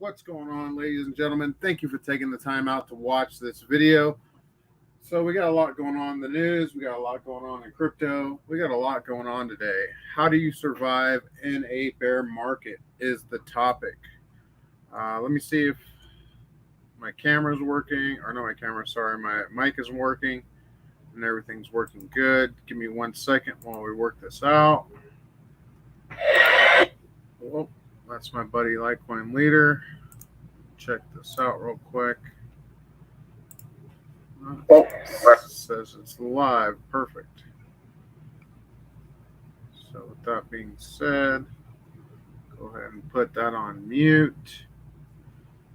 What's going on, ladies and gentlemen? Thank you for taking the time out to watch this video. So we got a lot going on in the news. We got a lot going on in crypto. We got a lot going on today. How do you survive in a bear market is the topic. Let me see if my camera's working. Or no, my mic isn't working. And everything's working good. Give me 1 second while we work this out. Well, that's my buddy Litecoin Leader. Check this out real quick. It says it's live. Perfect. So with that being said, go ahead and put that on mute.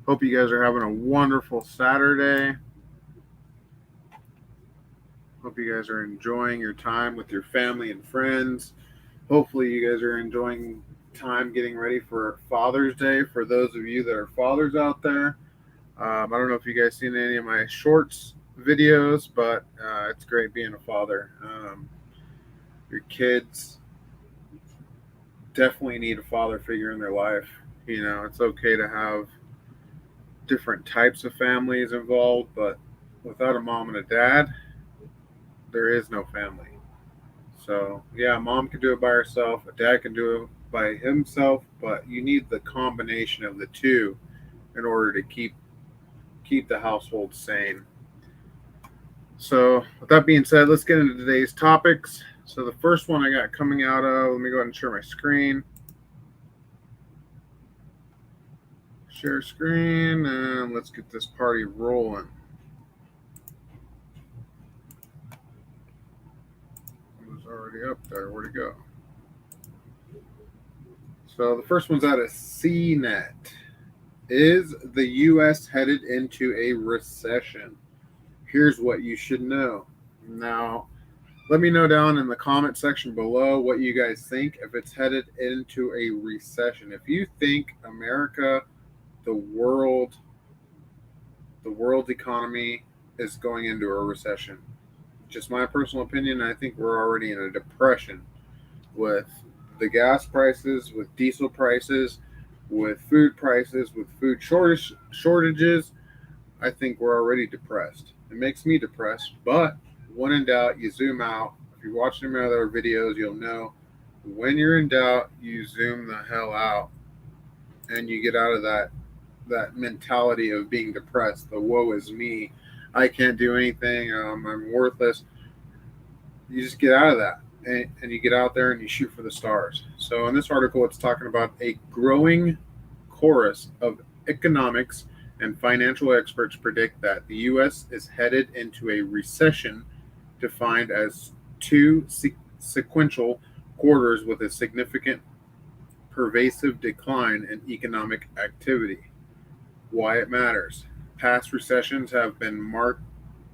Hope you guys are having a wonderful Saturday. Hope you guys are enjoying your time with your family and friends. Hopefully you guys are enjoying time getting ready for Father's Day for those of you that are fathers out there. I don't know if you guys seen any of my shorts videos, but it's great being a father. Your kids definitely need a father figure in their life. You know, it's okay to have different types of families involved, but without a mom and a dad, there is no family. So yeah, mom can do it by herself, a dad can do it by himself, but you need the combination of the two in order to keep the household sane. So with that being said, let's get into today's topics. So the first one I got coming out of, let me go ahead and share my screen. Share screen, and let's get this party rolling. It was already up there. Where'd it go? So the first one's out of CNET. Is the U.S. headed into a recession? Here's what you should know. Now, let me know down in the comment section below what you guys think if it's headed into a recession. If you think America, the world economy is going into a recession, just my personal opinion, I think we're already in a depression with the gas prices, with diesel prices, with food prices, with food shortages. I think we're already depressed. It makes me depressed, but when in doubt, you zoom out. If you're watching my other videos, you'll know when you're in doubt, you zoom the hell out and you get out of that mentality of being depressed. The woe is me. I can't do anything. I'm worthless. You just get out of that. And you get out there and you shoot for the stars. So in this article, it's talking about a growing chorus of economics and financial experts predict that the U.S. is headed into a recession defined as two sequential quarters with a significant pervasive decline in economic activity. Why it matters. Past recessions have been marked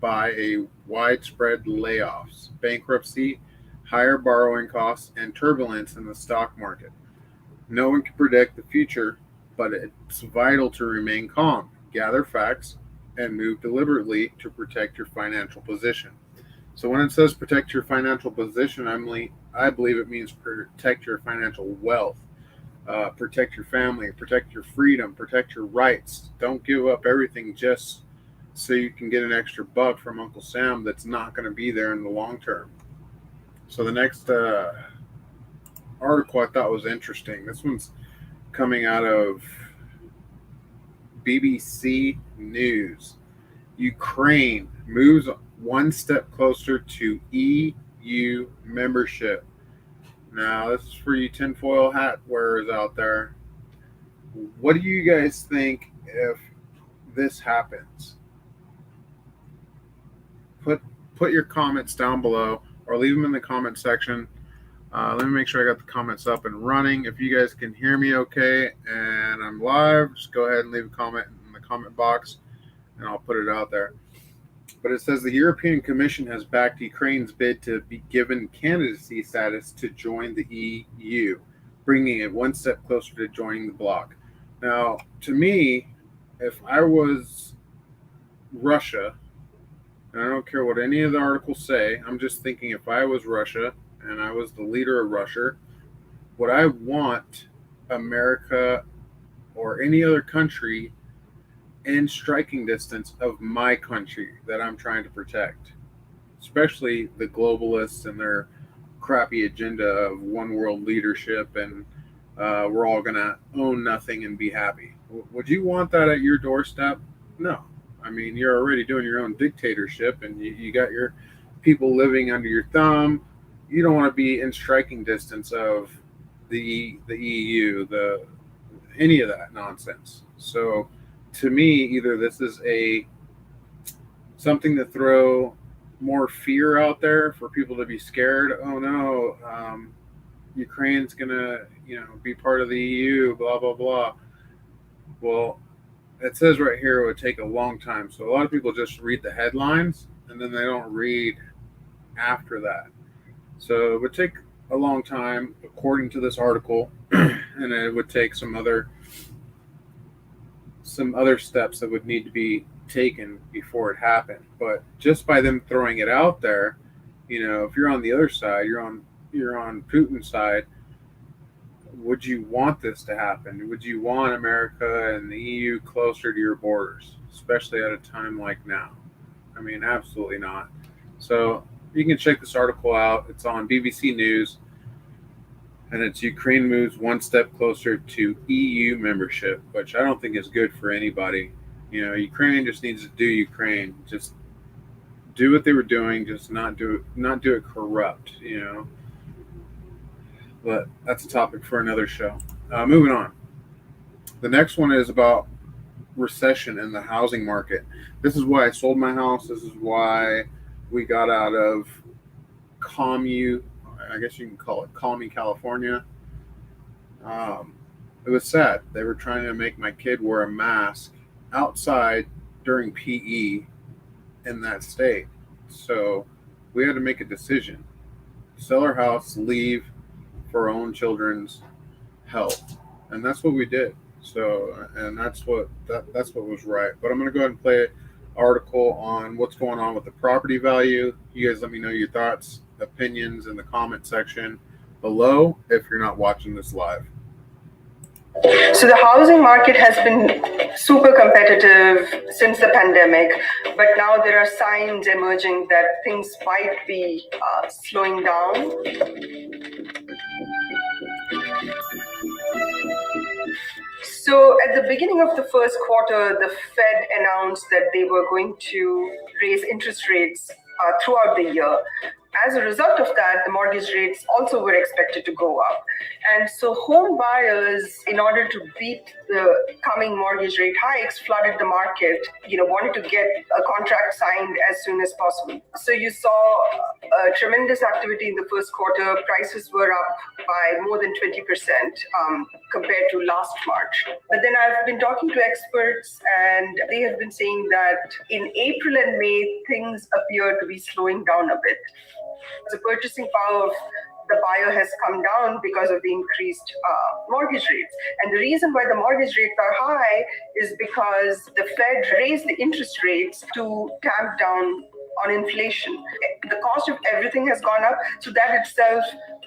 by a widespread layoffs, bankruptcy, higher borrowing costs, and turbulence in the stock market. No one can predict the future, but it's vital to remain calm, gather facts, and move deliberately to protect your financial position. So when it says protect your financial position, I believe it means protect your financial wealth, protect your family, protect your freedom, protect your rights. Don't give up everything just so you can get an extra buck from Uncle Sam that's not going to be there in the long term. So the next article I thought was interesting. This one's coming out of BBC News. Ukraine moves one step closer to EU membership. Now, this is for you tinfoil hat wearers out there. What do you guys think if this happens? Put your comments down below or leave them in the comment section. Let me make sure I got the comments up and running. If you guys can hear me okay and I'm live, just go ahead and leave a comment in the comment box and I'll put it out there. But it says the European Commission has backed Ukraine's bid to be given candidacy status to join the EU, bringing it one step closer to joining the bloc. Now, to me, if I was Russia, and I don't care what any of the articles say, I'm just thinking if I was Russia and I was the leader of Russia, would I want America or any other country in striking distance of my country that I'm trying to protect, especially the globalists and their crappy agenda of one world leadership and we're all going to own nothing and be happy. Would you want that at your doorstep? No. I mean, you're already doing your own dictatorship and you got your people living under your thumb. You don't want to be in striking distance of the EU, any of that nonsense. So to me, either this is something to throw more fear out there for people to be scared. Oh no, Ukraine's gonna, be part of the EU, blah blah blah. Well, it says right here it would take a long time. So a lot of people just read the headlines and then they don't read after that. So it would take a long time, according to this article, and it would take some other steps that would need to be taken before it happened. But just by them throwing it out there, if you're on the other side, you're on Putin's side, would you want this to happen? Would you want America and the EU closer to your borders, especially at a time like now? I mean, absolutely not. So you can check this article out. It's on BBC News, and it's Ukraine moves one step closer to EU membership, which I don't think is good for anybody. Ukraine just needs to do Ukraine. Just do what they were doing. Just not do it corrupt. But that's a topic for another show. Moving on. The next one is about recession in the housing market. This is why I sold my house. This is why we got out of I guess you can call it commie California. It was sad. They were trying to make my kid wear a mask outside during PE in that state. So we had to make a decision. Sell our house, leave for our own children's health. And that's what we did. So, and that's what was right. But I'm going to go ahead and play an article on what's going on with the property value. You guys let me know your thoughts, opinions in the comment section below if you're not watching this live. So the housing market has been super competitive since the pandemic, but now there are signs emerging that things might be slowing down. So at the beginning of the first quarter, the Fed announced that they were going to raise interest rates throughout the year. As a result of that, the mortgage rates also were expected to go up. And so home buyers, in order to beat the coming mortgage rate hikes, flooded the market, wanted to get a contract signed as soon as possible. So you saw tremendous activity in the first quarter. Prices were up by more than 20% compared to last March. But then I've been talking to experts, and they have been saying that in April and May, things appear to be slowing down a bit. The purchasing power of the buyer has come down because of the increased mortgage rates. And the reason why the mortgage rates are high is because the Fed raised the interest rates to tamp down on inflation. The cost of everything has gone up, so that itself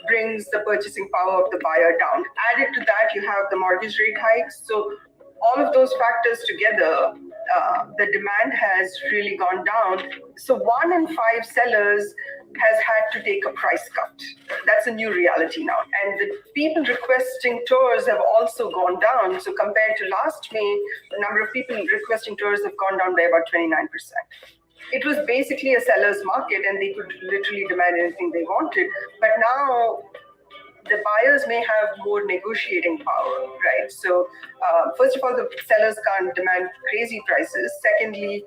brings the purchasing power of the buyer down. Added to that, you have the mortgage rate hikes. So all of those factors together, the demand has really gone down. So 1 in 5 sellers has had to take a price cut. That's a new reality now. And the people requesting tours have also gone down. So compared to last May, the number of people requesting tours have gone down by about 29%. It was basically a seller's market and they could literally demand anything they wanted. But now the buyers may have more negotiating power, right? So first of all, the sellers can't demand crazy prices. Secondly,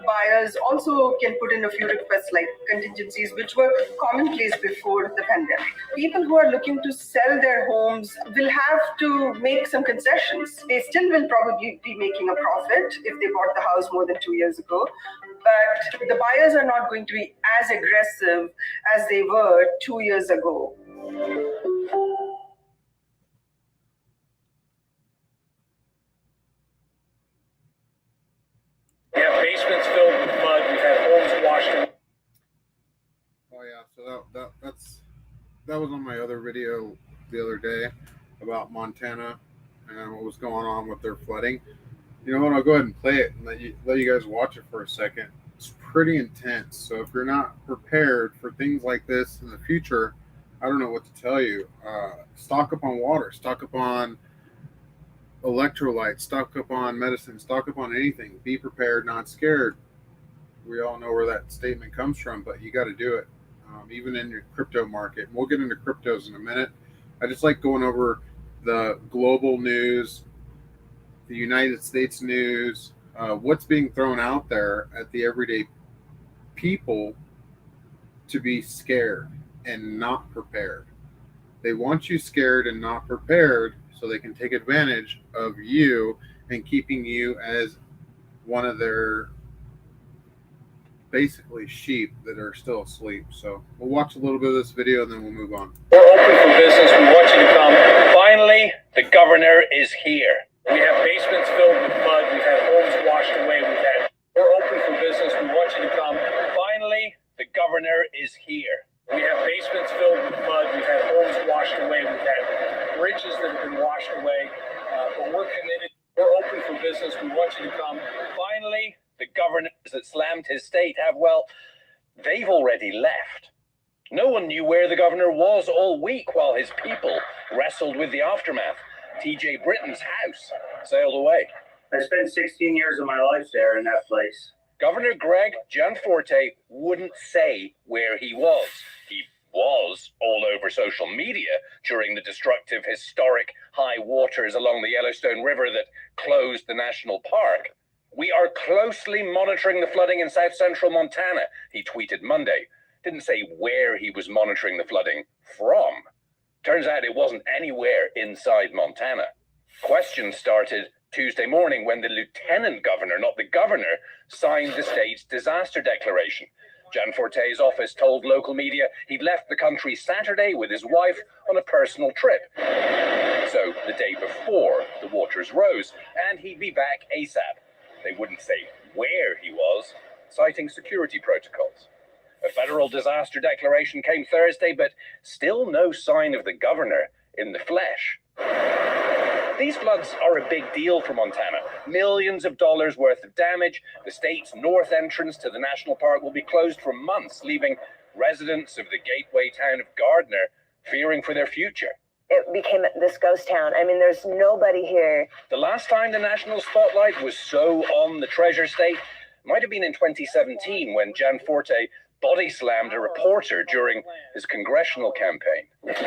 buyers also can put in a few requests like contingencies, which were commonplace before the pandemic. People who are looking to sell their homes will have to make some concessions. They still will probably be making a profit if they bought the house more than 2 years ago, but the buyers are not going to be as aggressive as they were 2 years ago. Yeah, basements filled with mud. We've had homes washed. Oh yeah, so that was on my other video the other day about Montana and what was going on with their flooding. You know what? I'll go ahead and play it and let you guys watch it for a second. It's pretty intense. So if you're not prepared for things like this in the future, I don't know what to tell you. Stock up on water, stock up on electrolytes, stock up on medicine, stock up on anything. Be prepared, not scared. We all know where that statement comes from, but you got to do it. Even in your crypto market. We'll get into cryptos in a minute. I just like going over the global news, the United States news, what's being thrown out there at the everyday people to be scared and not prepared. They want you scared and not prepared so they can take advantage of you and keeping you as one of their basically sheep that are still asleep. So we'll watch a little bit of this video and then we'll move on. We're open for business. We want you to come. Finally, the governor is here. We have basements filled with mud. We've had homes washed away. We're open for business. We want you to come. Finally, the governor is here. We have basements filled with mud. We've had homes washed away. We've had bridges that have been washed away. But we're committed. We're open for business. We want you to come. Finally, the governors that slammed his state have, well, they've already left. No one knew where the governor was all week while his people wrestled with the aftermath. TJ Britton's house sailed away. I spent 16 years of my life there in that place. Governor Greg Gianforte wouldn't say where he was. He was all over social media during the destructive, historic high waters along the Yellowstone River that closed the national park. We are closely monitoring the flooding in south central Montana, he tweeted Monday. Didn't say where he was monitoring the flooding from. Turns out it wasn't anywhere inside Montana. Questions started Tuesday morning when the lieutenant governor, not the governor, signed the state's disaster declaration. Gianforte's office told local media he'd left the country Saturday with his wife on a personal trip. So the day before, the waters rose, and he'd be back ASAP. They wouldn't say where he was, citing security protocols. A federal disaster declaration came Thursday, but still no sign of the governor in the flesh. These floods are a big deal for Montana. Millions of dollars worth of damage. The state's north entrance to the national park will be closed for months, leaving residents of the gateway town of Gardner fearing for their future. It became this ghost town. I mean, there's nobody here. The last time the national spotlight was so on the Treasure State might have been in 2017 when Gianforte body slammed a reporter during his congressional campaign. I'm sick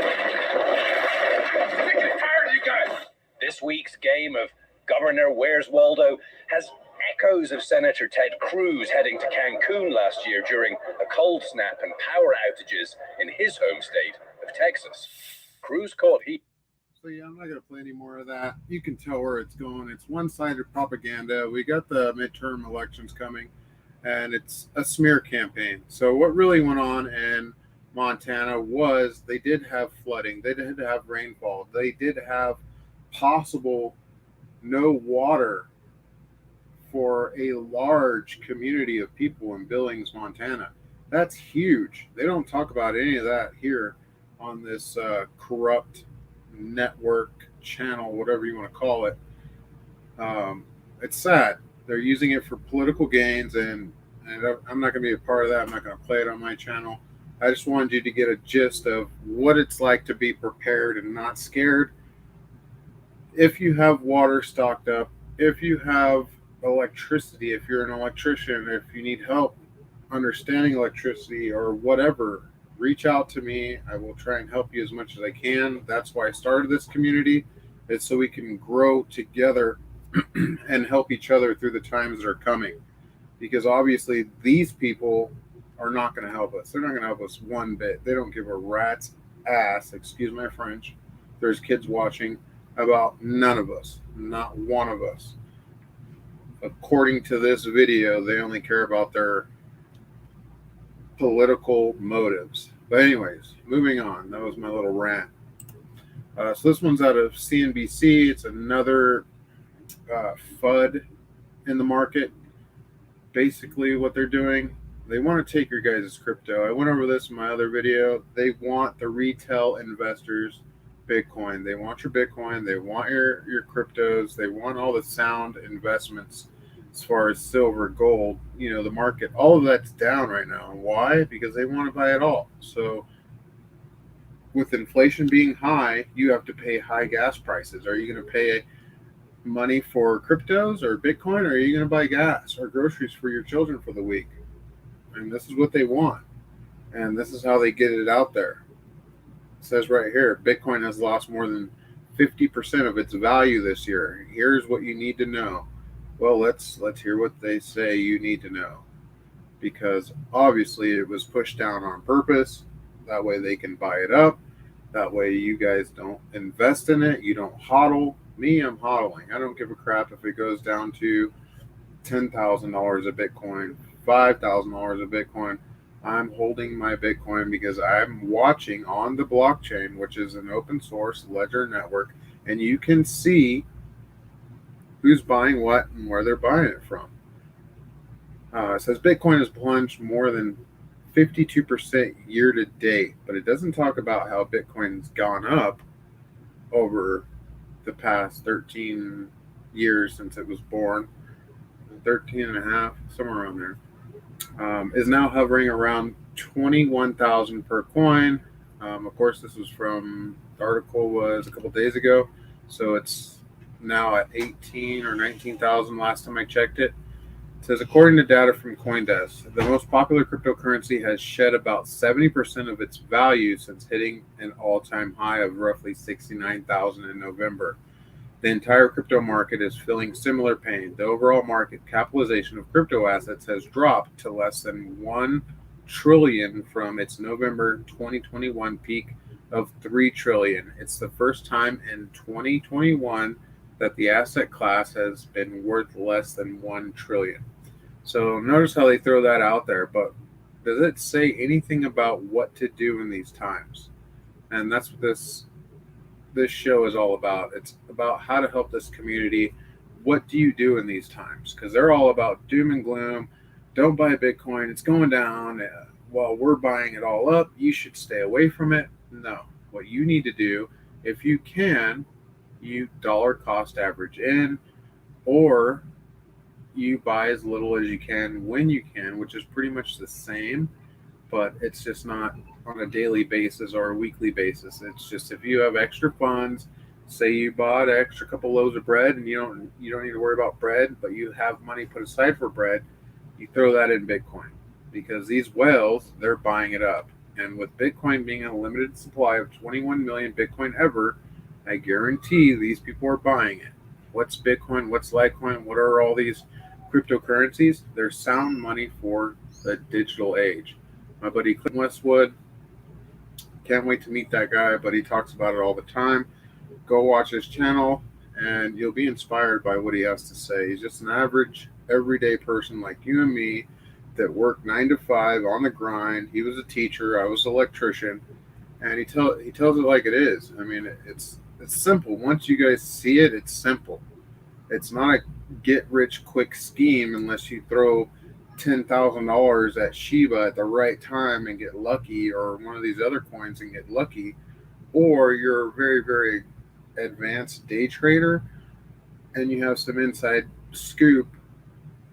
and tired of you guys. This week's game of Governor Where's Waldo has echoes of Senator Ted Cruz heading to Cancun last year during a cold snap and power outages in his home state of Texas. Cruz caught heat. So yeah, I'm not going to play any more of that. You can tell where it's going. It's one-sided propaganda. We got the midterm elections coming, and it's a smear campaign. So what really went on in Montana was they did have flooding. They did have rainfall. They did have possible no water for a large community of people in Billings, Montana. That's huge. They don't talk about any of that here on this corrupt network channel, whatever you want to call it. It's sad. They're using it for political gains, and I'm not going to be a part of that. I'm not going to play it on my channel. I just wanted you to get a gist of what it's like to be prepared and not scared. If you have water stocked up, if you have electricity, if you're an electrician, if you need help understanding electricity or whatever, reach out to me. I will try and help you as much as I can. That's why I started this community. It's so we can grow together and help each other through the times that are coming. Because obviously these people are not going to help us. They're not going to help us one bit. They don't give a rat's ass, excuse my French. There's kids watching, about none of us, not one of us. According to this video, they only care about their political motives. But anyways, moving on. That was my little rant. So this one's out of CNBC. It's another FUD in the market. Basically what they're doing, they want to take your guys' crypto. I went over this in my other video. They want the retail investors Bitcoin. They want your Bitcoin. They want your cryptos. They want all the sound investments as far as silver, gold, the market. All of that's down right now. Why? Because they want to buy it all. So with inflation being high, you have to pay high gas prices. Are you going to pay money for cryptos or Bitcoin, or are you going to buy gas or groceries for your children for the week? And this is what they want. And this is how they get it out there. It says right here, Bitcoin has lost more than 50% of its value this year. Here's what you need to know. Well, let's hear what they say you need to know. Because obviously it was pushed down on purpose. That way they can buy it up. That way you guys don't invest in it. You don't hodl. Me, I'm hodling. I don't give a crap if it goes down to $10,000 a Bitcoin, $5,000 a Bitcoin. I'm holding my Bitcoin because I'm watching on the blockchain, which is an open source ledger network, and you can see who's buying what and where they're buying it from. It says Bitcoin has plunged more than 52% year to date, but it doesn't talk about how Bitcoin's gone up over the past 13 years since it was born. 13 and a half, somewhere around there. Is now hovering around 21,000 per coin. Of course, this was from, the article was a couple days ago, so it's now at 18 or 19,000 last time I checked it. It says, according to data from CoinDesk, the most popular cryptocurrency has shed about 70% of its value since hitting an all-time high of roughly 69,000 in November. The entire crypto market is feeling similar pain. The overall market capitalization of crypto assets has dropped to less than $1 trillion from its November 2021 peak of $3 trillion. It's the first time in 2021 that the asset class has been worth less than $1 trillion. So notice how they throw that out there, but does it say anything about what to do in these times? And that's what this show is all about. It's about how to help this community. What do you do in these times? Because they're all about doom and gloom. Don't buy Bitcoin. It's going down. While we're buying it all up, you should stay away from it. No. What you need to do, if you can, you dollar cost average in, or you buy as little as you can when you can, which is pretty much the same, but it's just not on a daily basis or a weekly basis. It's just if you have extra funds, say you bought an extra couple loaves of bread and you don't need to worry about bread, but you have money put aside for bread, you throw that in Bitcoin, because these whales, they're buying it up. And with Bitcoin being a limited supply of 21 million Bitcoin ever, I guarantee these people are buying it. What's Bitcoin? What's Litecoin? What are all these cryptocurrencies? They're sound money for the digital age. My buddy Clint Westwood, can't wait to meet that guy, but he talks about it all the time. Go watch his channel and you'll be inspired by what he has to say. He's just an average, everyday person like you and me that worked 9 to 5 on the grind. He was a teacher, I was an electrician, and he tells it like it is. I mean, it's simple. Once you guys see it, it's simple. It's not a get rich quick scheme unless you throw $10,000 at Shiba at the right time and get lucky, or one of these other coins and get lucky, or you're a very, very advanced day trader and you have some inside scoop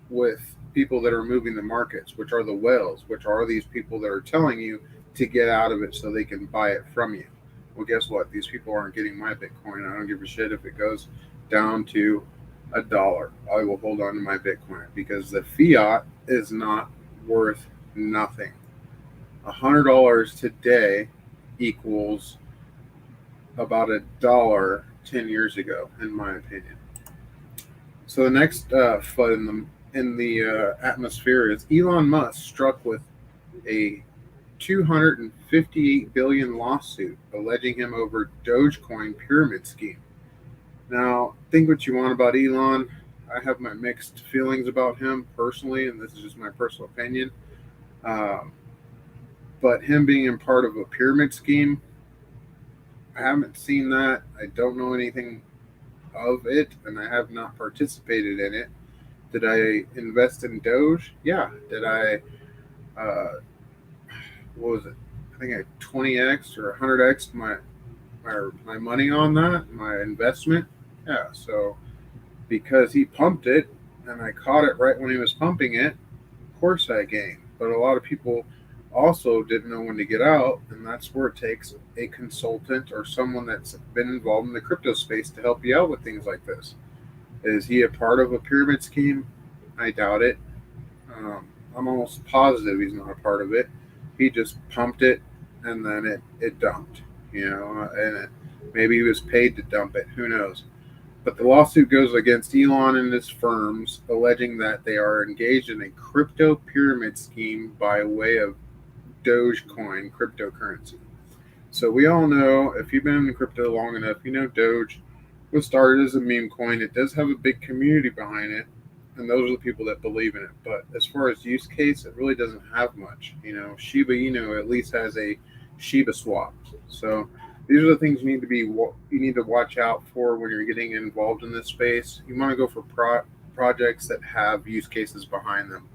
with people that are moving the markets, which are the whales, which are these people that are telling you to get out of it so they can buy it from you. Well, guess what? These people aren't getting my Bitcoin. I don't give a shit if it goes down to $1. I will hold on to my Bitcoin because the fiat is not worth nothing. $100 today equals about $1 10 years ago, in my opinion. So the next FUD in the atmosphere is Elon Musk struck with a $258 billion lawsuit alleging him over Dogecoin pyramid scheme. Now, think what you want about Elon. I have my mixed feelings about him personally, and this is just my personal opinion. But him being in part of a pyramid scheme, I haven't seen that. I don't know anything of it, and I have not participated in it. Did I invest in Doge? Yeah. Did I, what was it? I think I 20x or 100x my my money on that, my investment. Yeah, so because he pumped it and I caught it right when he was pumping it, of course I gained. But a lot of people also didn't know when to get out, and that's where it takes a consultant or someone that's been involved in the crypto space to help you out with things like this. Is he a part of a pyramid scheme? I doubt it. I'm almost positive he's not a part of it. He just pumped it and then it dumped, maybe he was paid to dump it. Who knows? But the lawsuit goes against Elon and his firms, alleging that they are engaged in a crypto pyramid scheme by way of Dogecoin cryptocurrency. So we all know, if you've been in crypto long enough, Doge was started as a meme coin. It does have a big community behind it, and those are the people that believe in it. But as far as use case, it really doesn't have much. Shiba Inu at least has a Shiba swap. So these are the things you need to watch out for when you're getting involved in this space. You want to go for projects that have use cases behind them.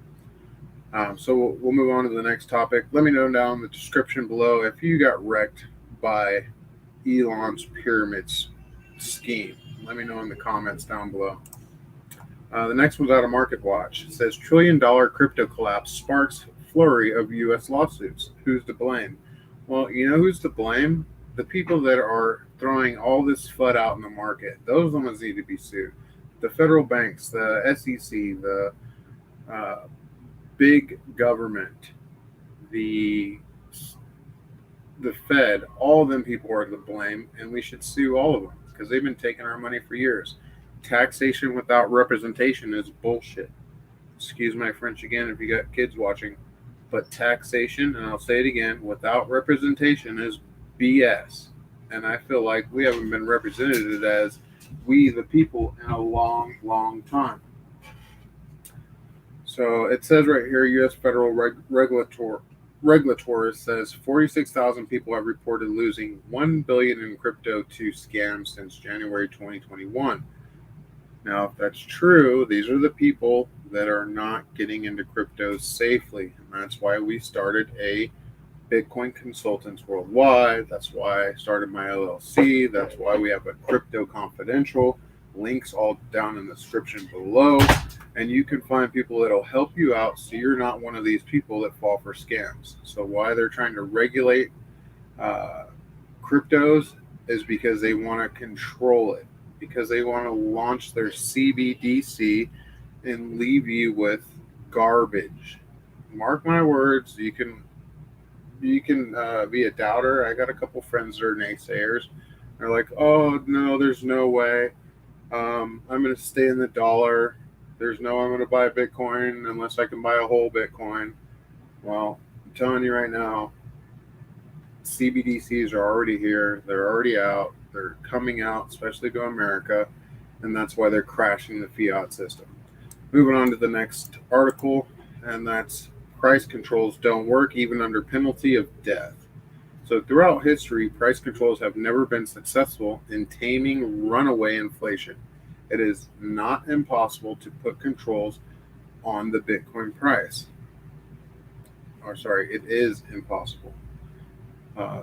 So we'll move on to the next topic. Let me know down in the description below if you got wrecked by Elon's pyramids scheme. Let me know in the comments down below. The next one's out of Market Watch. It says $1 trillion crypto collapse sparks flurry of U.S. lawsuits. Who's to blame? Well, you know who's to blame? The people that are throwing all this FUD out in the market. Those are the ones that need to be sued. The federal banks, the SEC, the big government, the Fed, all of them people are to blame, and we should sue all of them because they've been taking our money for years. Taxation without representation is bullshit. Excuse my French again if you got kids watching, but taxation, and I'll say it again, without representation is BS. And I feel like we haven't been represented as we the people in a long, long time. So it says right here, U.S. federal regulator says 46,000 people have reported losing $1 billion in crypto to scams since January 2021. Now, if that's true, these are the people that are not getting into crypto safely. And that's why we started a Bitcoin Consultants Worldwide. That's why I started my LLC. That's why we have a Crypto Confidential. Links all down in the description below. And you can find people that'll help you out so you're not one of these people that fall for scams. So why they're trying to regulate cryptos is because they want to control it. Because they want to launch their CBDC and leave you with garbage. Mark my words, you can be a doubter. I got a couple friends that are naysayers. They're like, oh, no, there's no way. I'm going to stay in the dollar. There's no I'm going to buy Bitcoin unless I can buy a whole Bitcoin. Well, I'm telling you right now, CBDCs are already here. They're already out. They're coming out, especially to America, and that's why they're crashing the fiat system. Moving on to the next article, and that's price controls don't work even under penalty of death. So throughout history, price controls have never been successful in taming runaway inflation. It is not impossible to put controls on the Bitcoin price. It is impossible.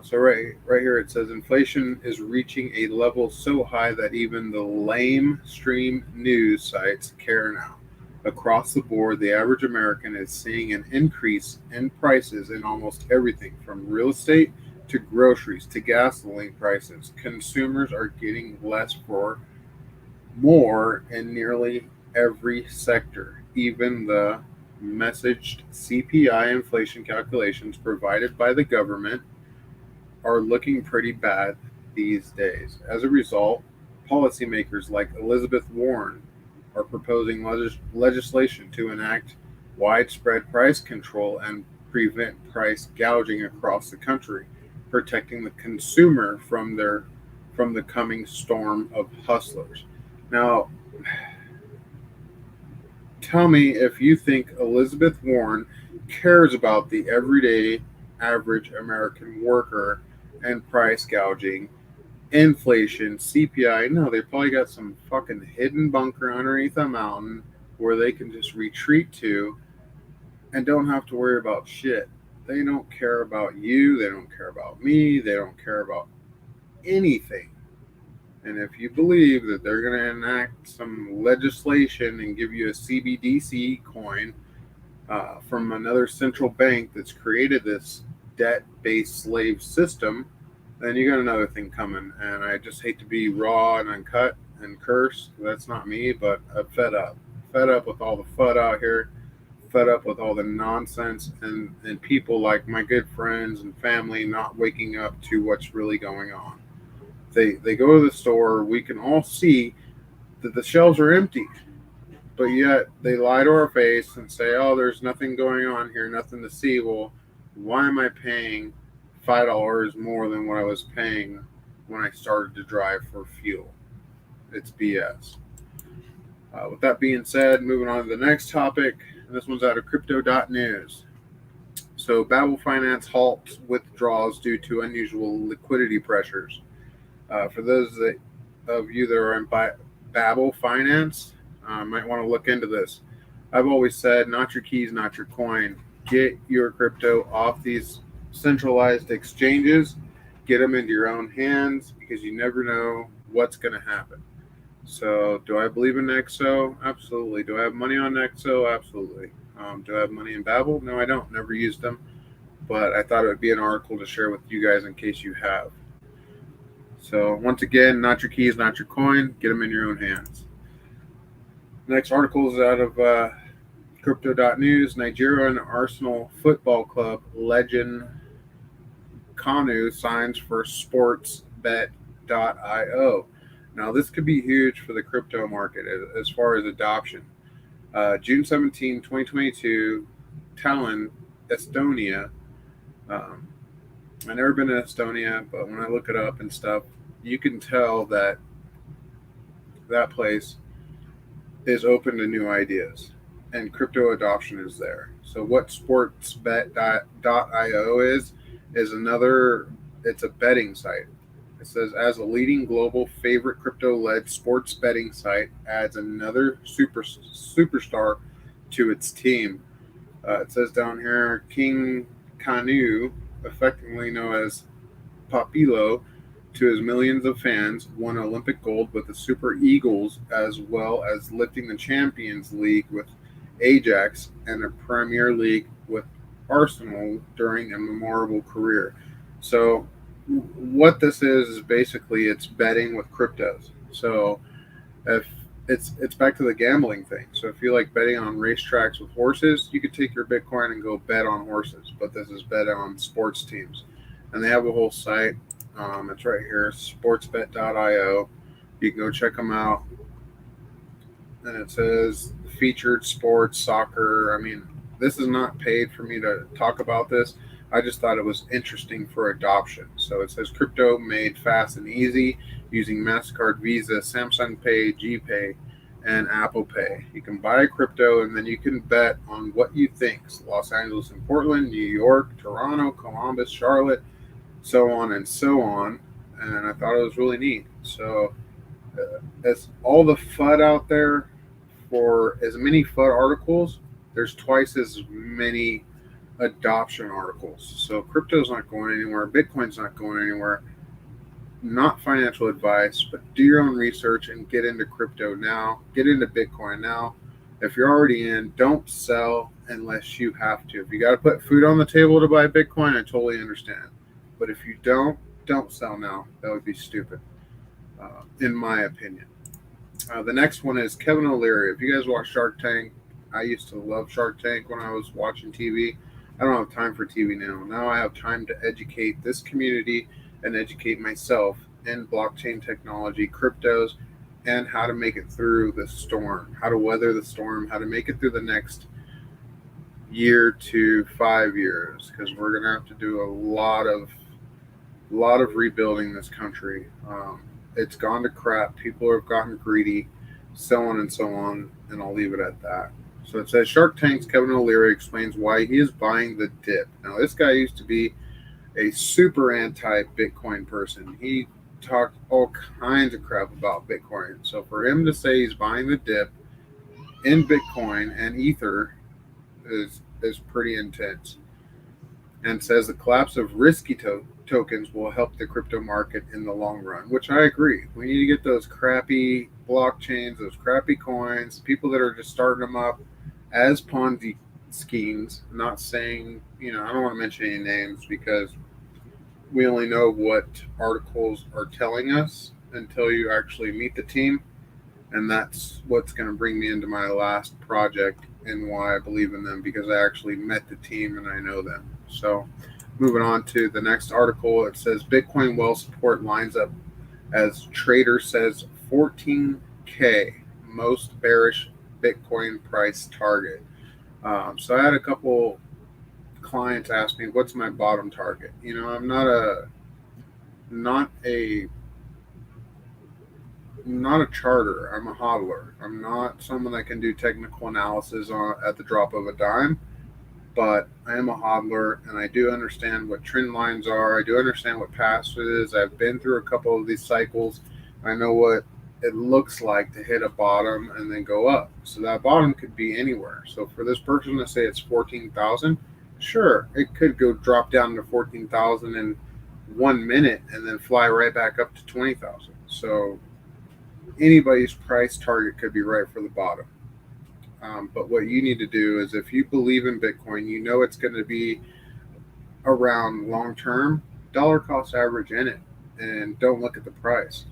So right here it says inflation is reaching a level so high that even the lamestream news sites care now. Across the board, the average American is seeing an increase in prices in almost everything from real estate to groceries to gasoline prices. Consumers are getting less for more in nearly every sector. Even the messaged CPI inflation calculations provided by the government are looking pretty bad these days. As a result, policymakers like Elizabeth Warren are proposing legislation to enact widespread price control and prevent price gouging across the country, protecting the consumer from the coming storm of hustlers. Now, tell me if you think Elizabeth Warren cares about the everyday average American worker and price gouging, inflation, CPI. No, they probably got some fucking hidden bunker underneath a mountain where they can just retreat to and don't have to worry about shit. They don't care about you. They don't care about me. They don't care about anything. And if you believe that they're going to enact some legislation and give you a CBDC coin from another central bank that's created this debt-based slave system, then you got another thing coming. And I just hate to be raw and uncut and curse. That's not me, but I'm fed up. Fed up with all the FUD out here. Fed up with all the nonsense and people like my good friends and family not waking up to what's really going on. They go to the store. We can all see that the shelves are empty, but yet they lie to our face and say, "Oh, there's nothing going on here, nothing to see." Well, why am I paying $5 more than what I was paying when I started to drive for fuel? It's BS. With that being said, moving on to the next topic. This one's out of crypto.news. So, Babel Finance halts withdrawals due to unusual liquidity pressures. For those of you that are in Babel Finance, might want to look into this. I've always said, not your keys, not your coin. Get your crypto off these centralized exchanges. Get them into your own hands because you never know what's going to happen. So, do I believe in Nexo? Absolutely. Do I have money on Nexo? Absolutely. Do I have money in Babel? No, I don't. Never used them. But I thought it would be an article to share with you guys in case you have. So, once again, not your keys, not your coin. Get them in your own hands. Next article is out of crypto.news. Nigerian Arsenal Football Club legend Kanu signs for sportsbet.io. Now, this could be huge for the crypto market as far as adoption. June 17, 2022, Tallinn, Estonia. I've never been to Estonia, but when I look it up and stuff, you can tell that that place is open to new ideas and crypto adoption is there. So what sportsbet.io is another, it's a betting site. It says, as a leading global favorite crypto-led sports betting site, adds another superstar to its team. It says down here, King Kanu, effectively known as Papilo, to his millions of fans, won Olympic gold with the Super Eagles, as well as lifting the Champions League with Ajax and a Premier League with Arsenal during a memorable career. So what this is basically it's betting with cryptos. So if it's back to the gambling thing. So if you like betting on racetracks with horses, you could take your Bitcoin and go bet on horses. But this is bet on sports teams, and they have a whole site. It's right here, sportsbet.io. You can go check them out. And it says featured sports, soccer. I mean, this is not paid for me to talk about this. I just thought it was interesting for adoption. So it says crypto made fast and easy using MasterCard, Visa, Samsung Pay, GPay, and Apple Pay. You can buy crypto and then you can bet on what you think. Los Angeles and Portland, New York, Toronto, Columbus, Charlotte, so on and so on. And I thought it was really neat. So as all the FUD out there, for as many FUD articles, there's twice as many adoption articles. So crypto's not going anywhere. Bitcoin's not going anywhere. Not financial advice, but do your own research and get into crypto now. Get into Bitcoin now. If you're already in, don't sell unless you have to. If you got to put food on the table to buy Bitcoin, I totally understand. But if you don't sell now. That would be stupid, in my opinion. The next one is Kevin O'Leary. If you guys watch Shark Tank, I used to love Shark Tank when I was watching TV. I don't have time for TV now. Now I have time to educate this community and educate myself in blockchain technology, cryptos, and how to make it through the storm, how to weather the storm, how to make it through the next year to 5 years, because we're going to have to do a lot of rebuilding this country. It's gone to crap. People have gotten greedy, so on and so on, and I'll leave it at that. So it says Shark Tank's Kevin O'Leary explains why he is buying the dip. Now, this guy used to be a super anti-Bitcoin person. He talked all kinds of crap about Bitcoin. So for him to say he's buying the dip in Bitcoin and Ether is pretty intense. and says the collapse of risky tokens will help the crypto market in the long run, which I agree. We need to get those crappy blockchains, those crappy coins, people that are just starting them up as Ponzi schemes. Not saying, I don't want to mention any names because we only know what articles are telling us until you actually meet the team. And that's what's going to bring me into my last project and why I believe in them, because I actually met the team and I know them. So moving on to the next article, it says Bitcoin well support lines up as trader says 14K most bearish Bitcoin price target. So I had a couple clients ask me, what's my bottom target? I'm not a charter. I'm a hodler. I'm not someone that can do technical analysis at the drop of a dime, but I am a hodler, and I do understand what trend lines are. I do understand what past is. I've been through a couple of these cycles. I know what it looks like to hit a bottom and then go up. So that bottom could be anywhere. So for this person to say it's 14,000, sure, it could drop down to 14,000 in 1 minute and then fly right back up to 20,000. So anybody's price target could be right for the bottom. But what you need to do is, if you believe in Bitcoin, it's going to be around long term, dollar cost average in it, and don't look at the price.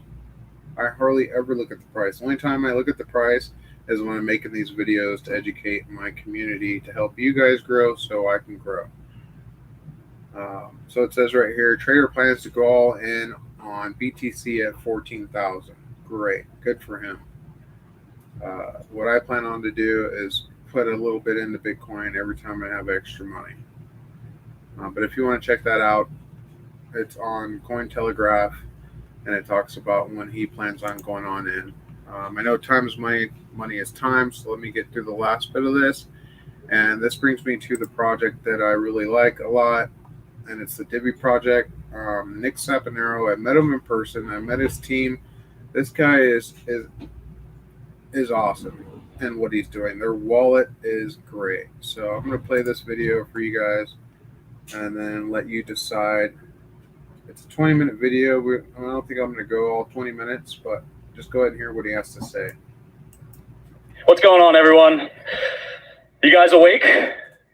I hardly ever look at the price. The only time I look at the price is when I'm making these videos to educate my community, to help you guys grow so I can grow. So it says right here, trader plans to go all in on BTC at 14,000. Great, good for him. What I plan on to do is put a little bit into Bitcoin every time I have extra money. But if you want to check that out, it's on Cointelegraph, and it talks about when he plans on going on in. I know time is money, money is time, so let me get through the last bit of this. And this brings me to the project that I really like a lot, and it's the Divi project. Nick Saponaro, I met him in person. I met his team. This guy is awesome in what he's doing. Their wallet is great. So I'm going to play this video for you guys and then let you decide. It's a 20-minute video. I don't think I'm going to go all 20 minutes, but just go ahead and hear what he has to say. What's going on, everyone? You guys awake?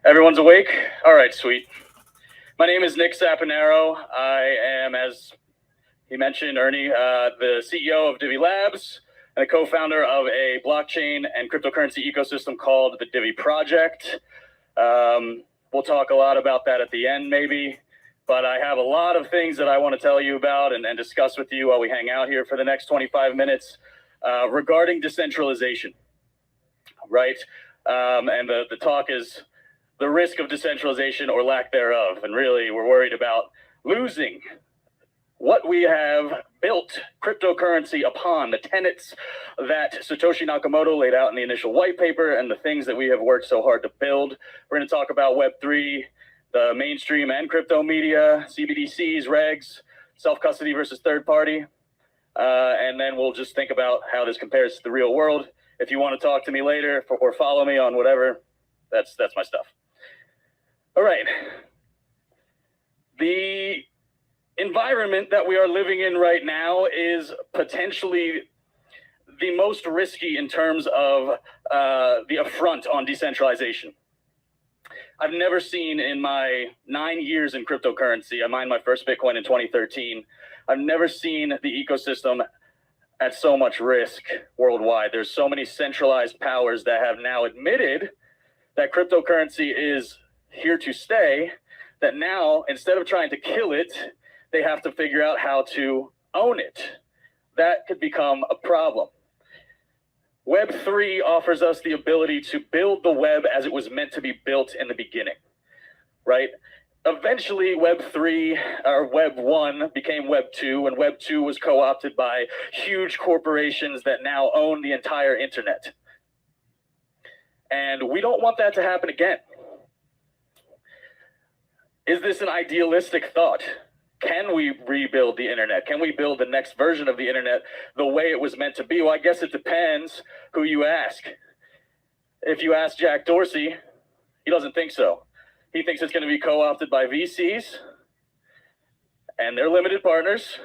Everyone's awake? All right, sweet. My name is Nick Saponaro. I am, as he mentioned, Ernie, the CEO of Divi Labs and a co-founder of a blockchain and cryptocurrency ecosystem called the Divi Project. We'll talk a lot about that at the end, maybe. But I have a lot of things that I want to tell you about and discuss with you while we hang out here for the next 25 minutes regarding decentralization, right? And the talk is the risk of decentralization or lack thereof. And really, we're worried about losing what we have built cryptocurrency upon, the tenets that Satoshi Nakamoto laid out in the initial white paper and the things that we have worked so hard to build. We're going to talk about Web3, the mainstream and crypto media, CBDCs, regs, self-custody versus third party. And then we'll just think about how this compares to the real world. If you want to talk to me later or follow me on whatever, that's my stuff. All right. The environment that we are living in right now is potentially the most risky in terms of the affront on decentralization. I've never seen in my 9 years in cryptocurrency, I mined my first Bitcoin in 2013, I've never seen the ecosystem at so much risk worldwide. There's so many centralized powers that have now admitted that cryptocurrency is here to stay, that now, instead of trying to kill it, they have to figure out how to own it. That could become a problem. Web3 offers us the ability to build the web as it was meant to be built in the beginning, right? Eventually, Web3 or Web 1 became Web 2, and Web 2 was co-opted by huge corporations that now own the entire internet. And we don't want that to happen again. Is this an idealistic thought? Can we rebuild the internet? Can we build the next version of the internet the way it was meant to be? Well, I guess it depends who you ask. If you ask Jack Dorsey, he doesn't think so. He thinks it's going to be co-opted by VCs and their limited partners,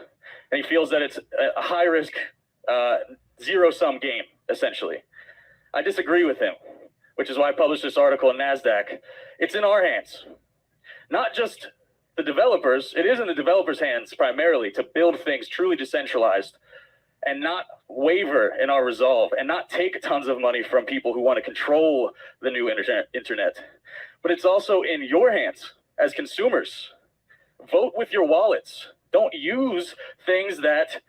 and he feels that it's a high-risk, zero-sum game, essentially. I disagree with him, which is why I published this article in NASDAQ. It's in our hands. Not just the developers, it is in the developers' hands primarily to build things truly decentralized and not waver in our resolve and not take tons of money from people who want to control the new internet. But it's also in your hands as consumers. Vote with your wallets. Don't use things that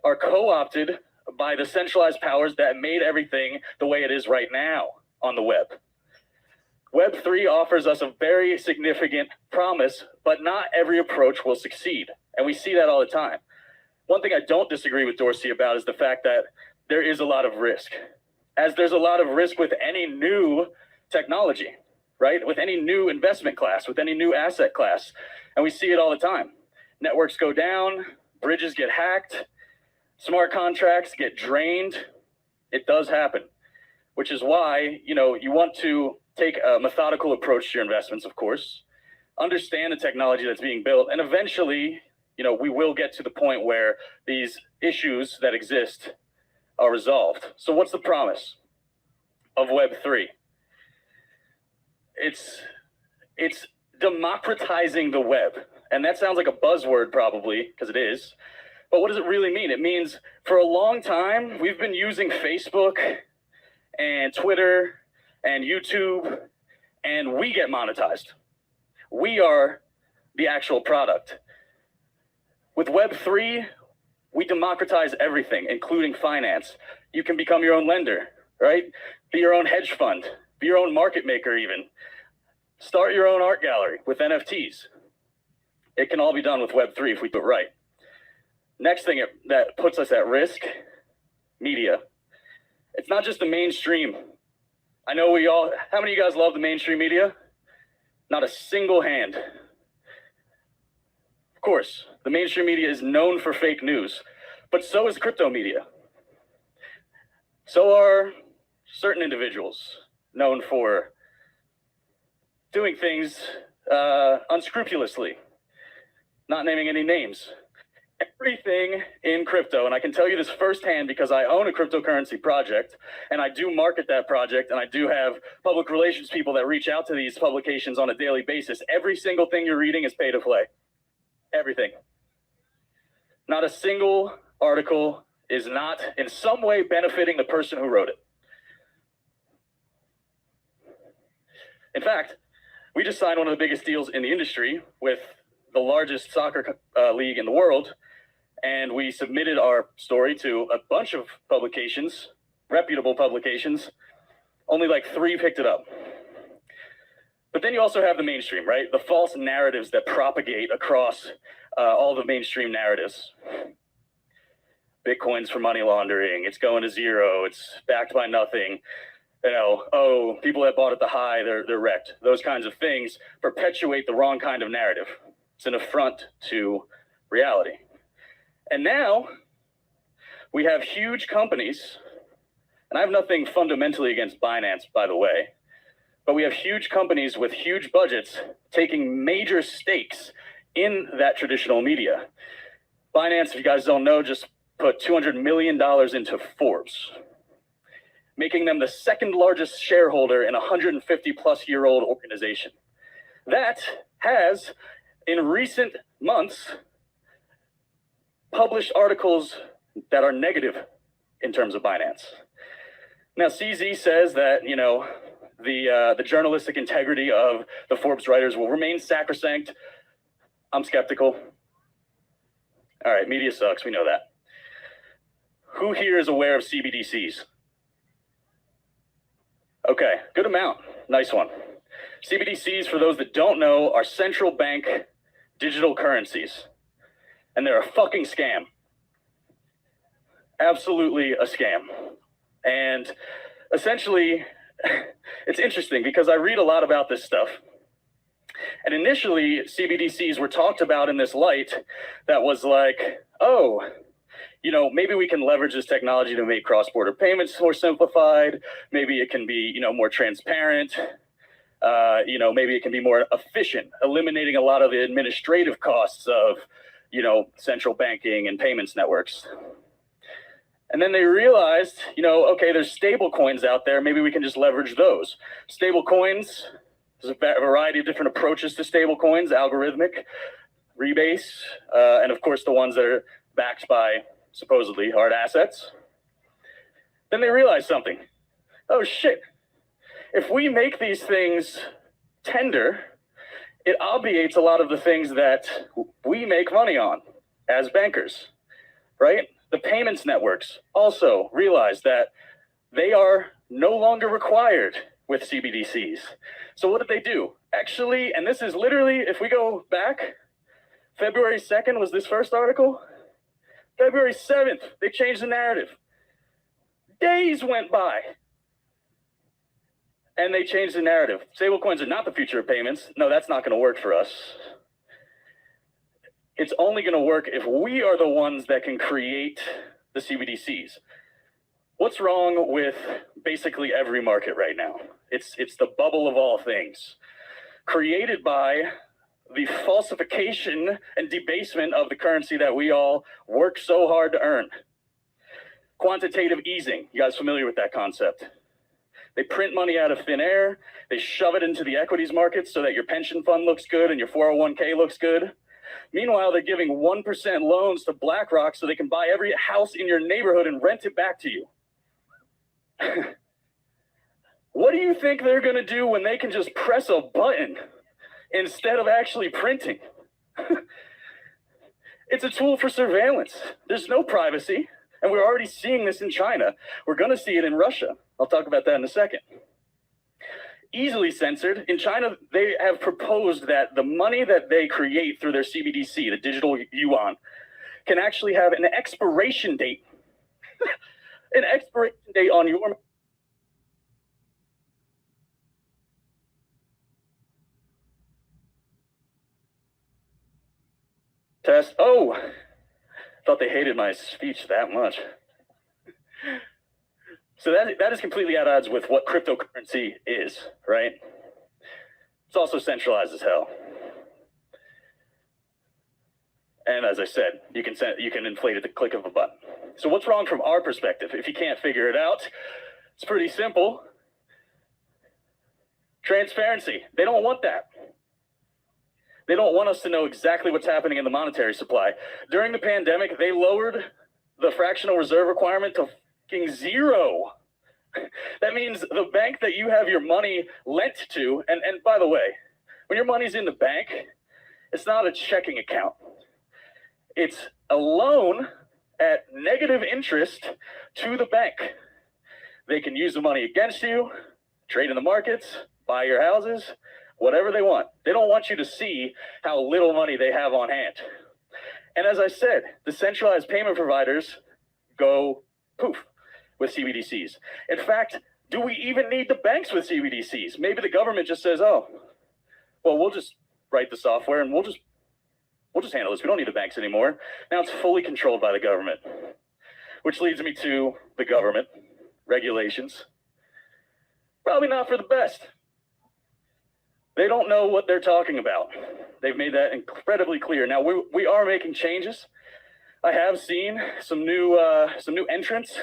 are co-opted by the centralized powers that made everything the way it is right now on the web. Web3 offers us a very significant promise, but not every approach will succeed. And we see that all the time. One thing I don't disagree with Dorsey about is the fact that there is a lot of risk. As there's a lot of risk with any new technology, right? With any new investment class, with any new asset class. And we see it all the time. Networks go down, bridges get hacked, smart contracts get drained. It does happen, which is why, you want to take a methodical approach to your investments, of course, understand the technology that's being built, and eventually, we will get to the point where these issues that exist are resolved. So what's the promise of Web3? It's democratizing the web. And that sounds like a buzzword probably, because it is. But what does it really mean? It means for a long time, we've been using Facebook and Twitter and YouTube, and we get monetized. We are the actual product. With Web3, we democratize everything, including finance. You can become your own lender, right? Be your own hedge fund, be your own market maker even. Start your own art gallery with NFTs. It can all be done with Web3 if we do it right. Next thing that puts us at risk, media. It's not just the mainstream. I know how many of you guys love the mainstream media? Not a single hand. Of course, the mainstream media is known for fake news, but so is crypto media. So are certain individuals known for doing things unscrupulously, not naming any names. Everything in crypto, and I can tell you this firsthand because I own a cryptocurrency project, and I do market that project, and I do have public relations people that reach out to these publications on a daily basis. Every single thing you're reading is pay to play. Everything. Not a single article is not in some way benefiting the person who wrote it. In fact, we just signed one of the biggest deals in the industry with the largest soccer league in the world, and we submitted our story to a bunch of publications, reputable publications. Only like 3 picked it up. But then you also have the mainstream, right? The false narratives that propagate across all the mainstream narratives. Bitcoin's for money laundering. It's going to zero. It's backed by nothing. People that bought at the high, they're wrecked. Those kinds of things perpetuate the wrong kind of narrative. It's an affront to reality. And now we have huge companies, and I have nothing fundamentally against Binance, by the way, but we have huge companies with huge budgets taking major stakes in that traditional media. Binance, if you guys don't know, just put $200 million into Forbes, making them the second largest shareholder in a 150-plus-year-old organization. That has, in recent months, published articles that are negative in terms of Binance. Now, CZ says that, the journalistic integrity of the Forbes writers will remain sacrosanct. I'm skeptical. All right, media sucks. We know that. Who here is aware of CBDCs? Okay, good amount. Nice one. CBDCs, for those that don't know, are central bank digital currencies. And they're a fucking scam. Absolutely a scam. And essentially, it's interesting because I read a lot about this stuff. And initially, CBDCs were talked about in this light that was like, maybe we can leverage this technology to make cross-border payments more simplified. Maybe it can be, more transparent. Maybe it can be more efficient, eliminating a lot of the administrative costs of, central banking and payments networks. And then they realized, okay, there's stable coins out there. Maybe we can just leverage those. Stable coins, there's a variety of different approaches to stable coins, algorithmic, rebase, and of course the ones that are backed by supposedly hard assets. Then they realized something. Oh shit, if we make these things tender, it obviates a lot of the things that we make money on as bankers, right? The payments networks also realized that they are no longer required with CBDCs. So what did they do? Actually, and this is literally, if we go back, February 2nd was this first article. February 7th, they changed the narrative. Days went by. And they changed the narrative. Stablecoins are not the future of payments. No, that's not going to work for us. It's only going to work if we are the ones that can create the CBDCs. What's wrong with basically every market right now? It's the bubble of all things, created by the falsification and debasement of the currency that we all work so hard to earn. Quantitative easing. You guys familiar with that concept? They print money out of thin air. They shove it into the equities markets so that your pension fund looks good and your 401k looks good. Meanwhile, they're giving 1% loans to BlackRock so they can buy every house in your neighborhood and rent it back to you. What do you think they're going to do when they can just press a button instead of actually printing? It's a tool for surveillance. There's no privacy. And we're already seeing this in China. We're going to see it in Russia. I'll talk about that in a second. Easily censored. In China, they have proposed that the money that they create through their CBDC, the digital yuan, can actually have an expiration date. An expiration date on your test. Oh, thought they hated my speech that much. So that is completely at odds with what cryptocurrency is, right? It's also centralized as hell. And as I said, you can inflate at the click of a button. So what's wrong from our perspective? If you can't figure it out, it's pretty simple. Transparency. They don't want that. They don't want us to know exactly what's happening in the monetary supply. During the pandemic, they lowered the fractional reserve requirement to fucking zero. That means the bank that you have your money lent to, and by the way, when your money's in the bank, it's not a checking account. It's a loan at negative interest to the bank. They can use the money against you, trade in the markets, buy your houses, whatever they want. They don't want you to see how little money they have on hand. And as I said, the centralized payment providers go poof with CBDCs. In fact, do we even need the banks with CBDCs? Maybe the government just says, oh, well, we'll just write the software and we'll just handle this. We don't need the banks anymore. Now it's fully controlled by the government, which leads me to the government regulations. Probably not for the best. They don't know what they're talking about. They've made that incredibly clear. Now we are making changes. I have seen some new entrants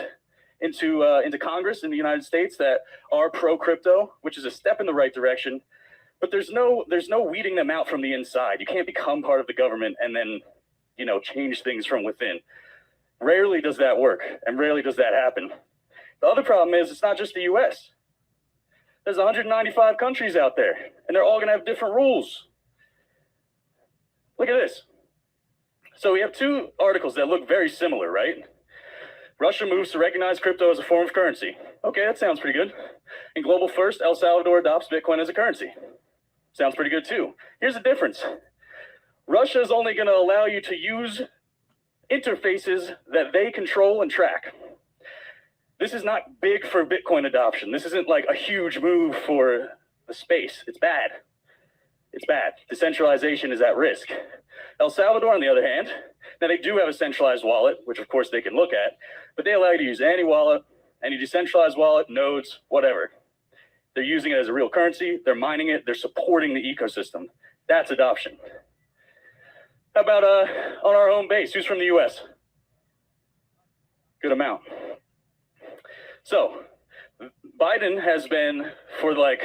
into Congress in the United States that are pro-crypto, which is a step in the right direction. But there's no weeding them out from the inside. You can't become part of the government and then, change things from within. Rarely does that work, and rarely does that happen. The other problem is it's not just the U.S. There's 195 countries out there, and they're all going to have different rules. Look at this. So we have two articles that look very similar, right? Russia moves to recognize crypto as a form of currency. Okay, that sounds pretty good. In Global First, El Salvador adopts Bitcoin as a currency. Sounds pretty good too. Here's the difference. Russia is only going to allow you to use interfaces that they control and track. This is not big for Bitcoin adoption. This isn't like a huge move for the space. It's bad. It's bad. Decentralization is at risk. El Salvador, on the other hand, now they do have a centralized wallet, which of course they can look at, but they allow you to use any wallet, any decentralized wallet, nodes, whatever. They're using it as a real currency. They're mining it. They're supporting the ecosystem. That's adoption. How about on our home base? Who's from the US? Good amount. So Biden has been for like,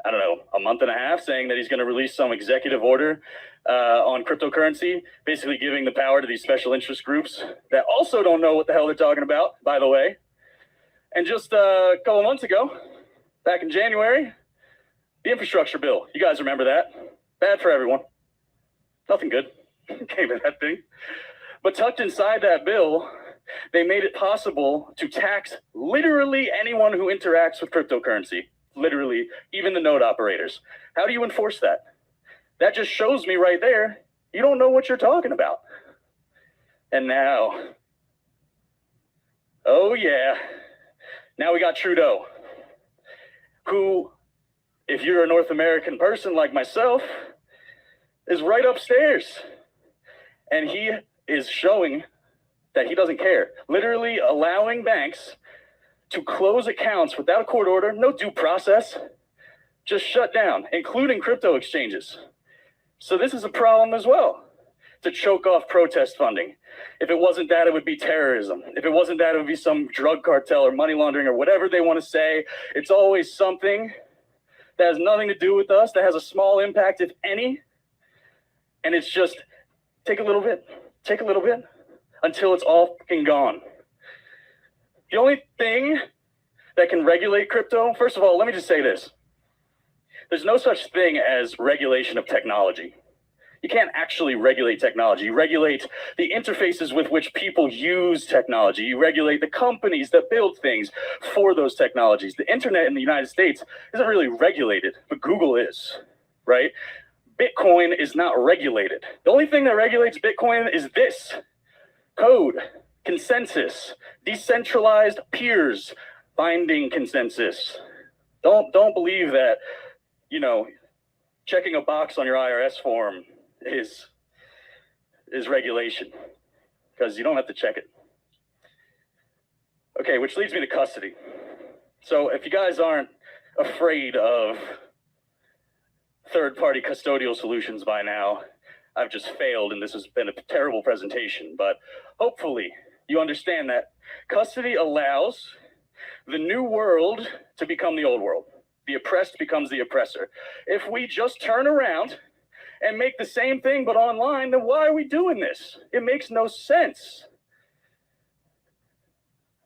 I don't know, a month and a half saying that he's going to release some executive order on cryptocurrency, basically giving the power to these special interest groups that also don't know what the hell they're talking about, by the way. And just a couple months ago, back in January, the infrastructure bill. You guys remember that? Bad for everyone. Nothing good came in that thing. But tucked inside that bill, they made it possible to tax literally anyone who interacts with cryptocurrency. Literally, even the node operators. How do you enforce that? That just shows me right there, you don't know what you're talking about. And now, oh yeah, now we got Trudeau, who, if you're a North American person like myself, is right upstairs. And he is showing that he doesn't care. Literally allowing banks to close accounts without a court order, no due process, just shut down, including crypto exchanges. So this is a problem as well, to choke off protest funding. If it wasn't that, it would be terrorism. If it wasn't that, it would be some drug cartel or money laundering or whatever they want to say. It's always something that has nothing to do with us, that has a small impact, if any. And it's just take a little bit, until it's all fucking gone. The only thing that can regulate crypto, first of all, let me just say this. There's no such thing as regulation of technology. You can't actually regulate technology. You regulate the interfaces with which people use technology. You regulate the companies that build things for those technologies. The internet in the United States isn't really regulated, but Google is, right? Bitcoin is not regulated. The only thing that regulates Bitcoin is this: code, consensus, decentralized peers, binding consensus. Don't believe that, you know, checking a box on your IRS form is regulation, because you don't have to check it. Okay, which leads me to custody. So if you guys aren't afraid of third-party custodial solutions by now, I've just failed, and this has been a terrible presentation, but hopefully you understand that custody allows the new world to become the old world. The oppressed becomes the oppressor. If we just turn around and make the same thing but online, then why are we doing this? It makes no sense.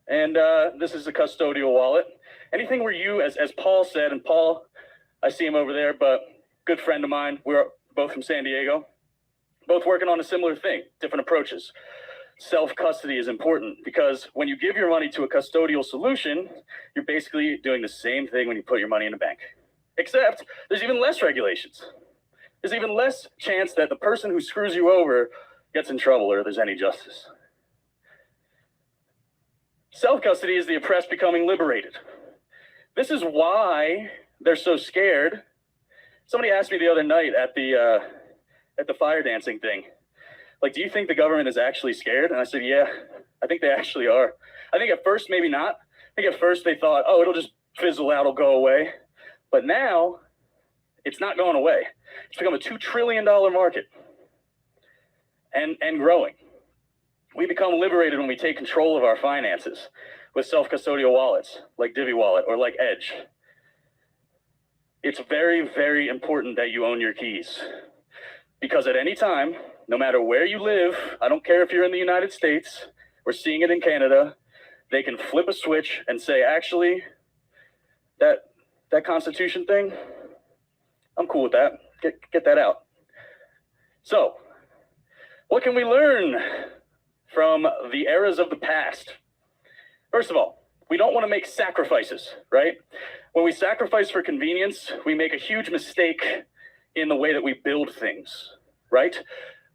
And this is a custodial wallet. Anything where you, as Paul said, and Paul, I see him over there, but good friend of mine, we're both from San Diego, both working on a similar thing, different approaches. Self-custody is important because when you give your money to a custodial solution, you're basically doing the same thing when you put your money in a bank, except there's even less regulations. There's even less chance that the person who screws you over gets in trouble or there's any justice. Self-custody is the oppressed becoming liberated. This is why they're so scared. Somebody asked me the other night at the fire dancing thing, like, do you think the government is actually scared? And I said, yeah, I think they actually are. I think at first, maybe not. I think at first they thought, oh, it'll just fizzle out, it'll go away. But now it's not going away. It's become a $2 trillion market and growing. We become liberated when we take control of our finances with self-custodial wallets like Divi Wallet or like Edge. It's very, very important that you own your keys, because at any time, no matter where you live, I don't care if you're in the United States, we're seeing it in Canada, they can flip a switch and say, actually, that Constitution thing, I'm cool with that. Get that out. So, what can we learn from the eras of the past? First of all, we don't want to make sacrifices, right? When we sacrifice for convenience, we make a huge mistake in the way that we build things, right?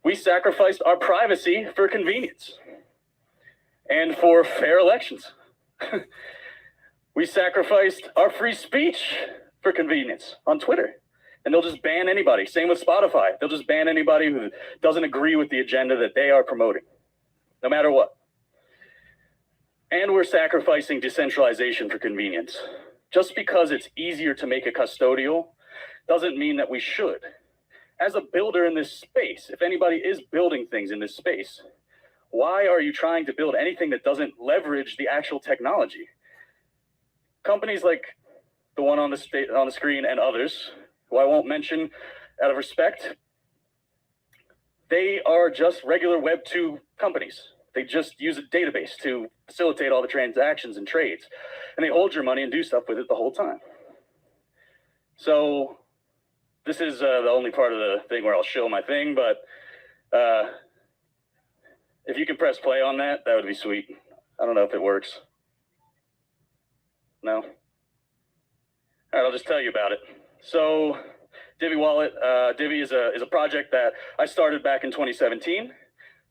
We sacrificed our privacy for convenience and for fair elections. We sacrificed our free speech for convenience on Twitter, and they'll just ban anybody. Same with Spotify. They'll just ban anybody who doesn't agree with the agenda that they are promoting, no matter what. And we're sacrificing decentralization for convenience. just because it's easier to make a custodial doesn't mean that we should. As a builder in this space, if anybody is building things in this space, why are you trying to build anything that doesn't leverage the actual technology? Companies like the one on the screen and others, who I won't mention out of respect, they are just regular Web 2 companies. They just use a database to facilitate all the transactions and trades. And they hold your money and do stuff with it the whole time. So this is the only part of the thing where I'll show my thing, but if you can press play on that, that would be sweet. I don't know if it works. No? All right, I'll just tell you about it. So Divi Wallet, Divi is a project that I started back in 2017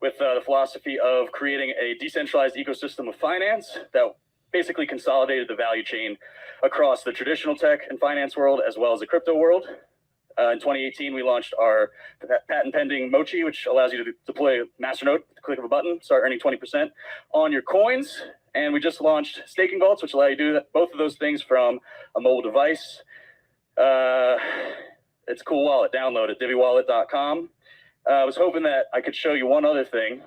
with the philosophy of creating a decentralized ecosystem of finance that basically consolidated the value chain across the traditional tech and finance world as well as the crypto world. In 2018, we launched our patent pending Mochi, which allows you to deploy a masternode at the click of a button, start earning 20% on your coins. And we just launched staking vaults, which allow you to do both of those things from a mobile device. It's a cool wallet. Download it, diviwallet.com. I was hoping that I could show you one other thing.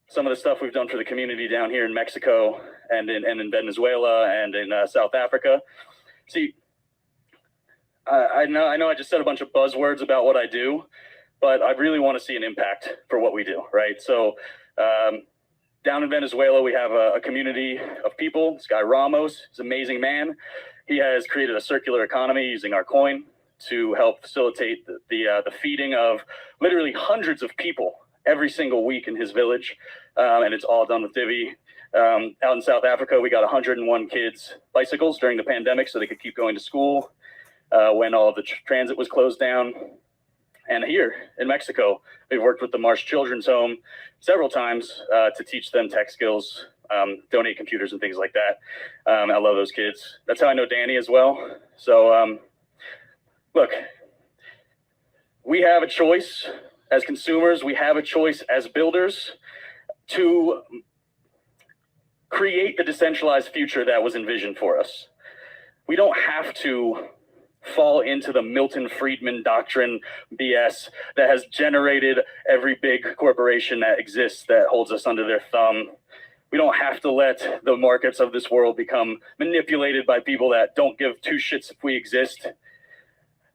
Some of the stuff we've done for the community down here in Mexico and in Venezuela and in South Africa. See, I know I just said a bunch of buzzwords about what I do, but I really want to see an impact for what we do, right? So down in Venezuela, we have a community of people. This guy Ramos, he's an amazing man. He has created a circular economy using our coin to help facilitate the feeding of literally hundreds of people every single week in his village. And it's all done with Divi. Out in South Africa, we got 101 kids bicycles during the pandemic so they could keep going to school when all of the transit was closed down. And here in Mexico, we've worked with the Marsh Children's Home several times to teach them tech skills, donate computers and things like that. I love those kids. That's how I know Danny as well. So look, we have a choice as consumers. We have a choice as builders to create the decentralized future that was envisioned for us. We don't have to fall into the Milton Friedman doctrine BS that has generated every big corporation that exists that holds us under their thumb. We don't have to let the markets of this world become manipulated by people that don't give two shits if we exist,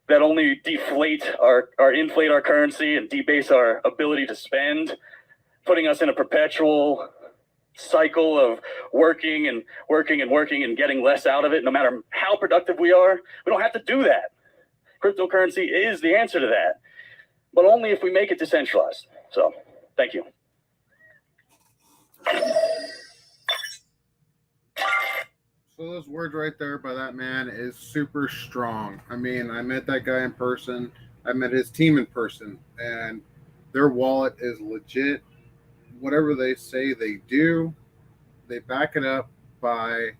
that only inflate our currency and debase our ability to spend, putting us in a perpetual cycle of working and getting less out of it, no matter how productive we are. We don't have to do that. Cryptocurrency is the answer to that, but only if we make it decentralized. So, thank you. So those words right there by that man is super strong. I mean, I met that guy in person. I met his team in person, and their wallet is legit. Whatever they say they do, they back it up by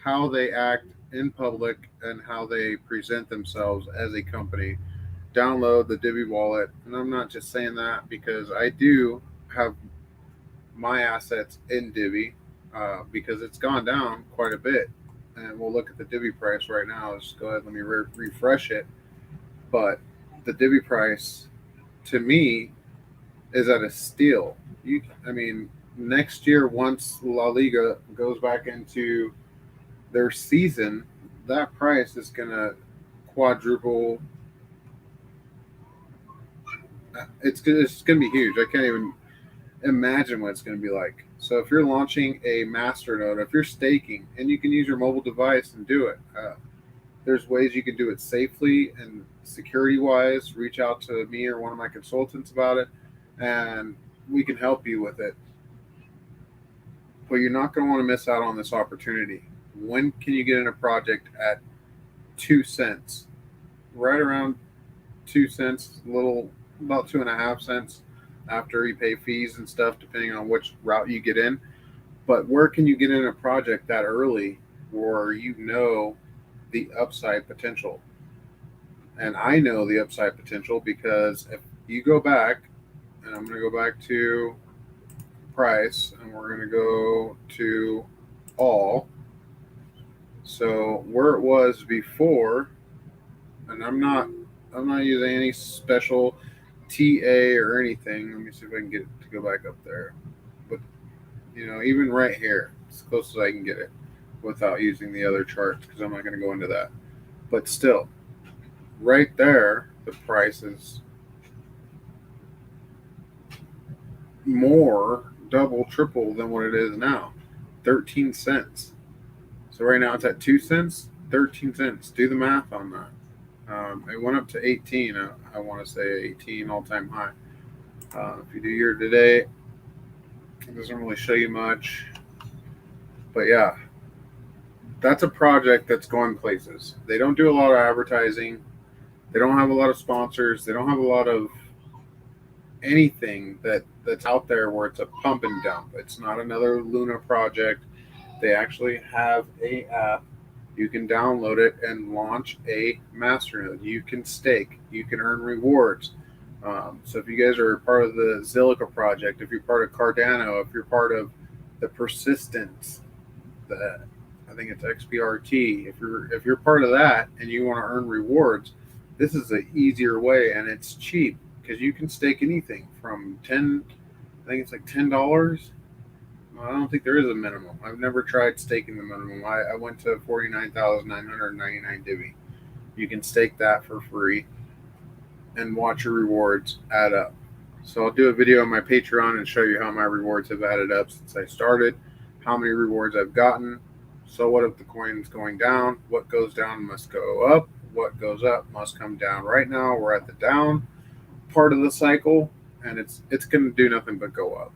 how they act in public and how they present themselves as a company. Download the Divi Wallet. And I'm not just saying that because I do have my assets in Divi because it's gone down quite a bit. And we'll look at the Divi price right now. Let's go ahead and let me refresh it. But the Divi price, to me, is at a steal. I mean, next year, once La Liga goes back into their season, that price is going to quadruple. It's going to be huge. I can't even imagine what it's going to be like. So if you're launching a masternode, if you're staking, and you can use your mobile device and do it, there's ways you can do it safely and security-wise. Reach out to me or one of my consultants about it, and we can help you with it. But you're not going to want to miss out on this opportunity. When can you get in a project at 2 cents? Right around 2 cents, about 2.5 cents after you pay fees and stuff, depending on which route you get in. But where can you get in a project that early where you know the upside potential? And I know the upside potential because if you go back, and I'm going to go back to price, and we're going to go to all. So where it was before, and I'm not using any special TA or anything. Let me see if I can get it to go back up there. But even right here, as close as I can get it without using the other charts, because I'm not going to go into that. But still, right there, the price is more, double, triple than what it is now. 13 cents. So right now it's at 2 cents, 13 cents. Do the math on that. It went up to 18. I want to say 18 all-time high. If you do year to date, it doesn't really show you much. But yeah, that's a project that's going places. They don't do a lot of advertising. They don't have a lot of sponsors. They don't have a lot of anything that's out there where it's a pump and dump. It's not another Luna project. They actually have a app. You can download it and launch a masternode. You can stake. You can earn rewards. So if you guys are part of the Zilliqa project, if you're part of Cardano, if you're part of the Persistence, I think it's XPRT. If you're part of that and you want to earn rewards, this is an easier way, and it's cheap because you can stake anything from I think it's like $10. I don't think there is a minimum. I've never tried staking the minimum. I went to 49,999 Divi. You can stake that for free and watch your rewards add up. So I'll do a video on my Patreon and show you how my rewards have added up since I started, how many rewards I've gotten. So what if the coin's going down? What goes down must go up. What goes up must come down. Right now we're at the down part of the cycle, and it's going to do nothing but go up.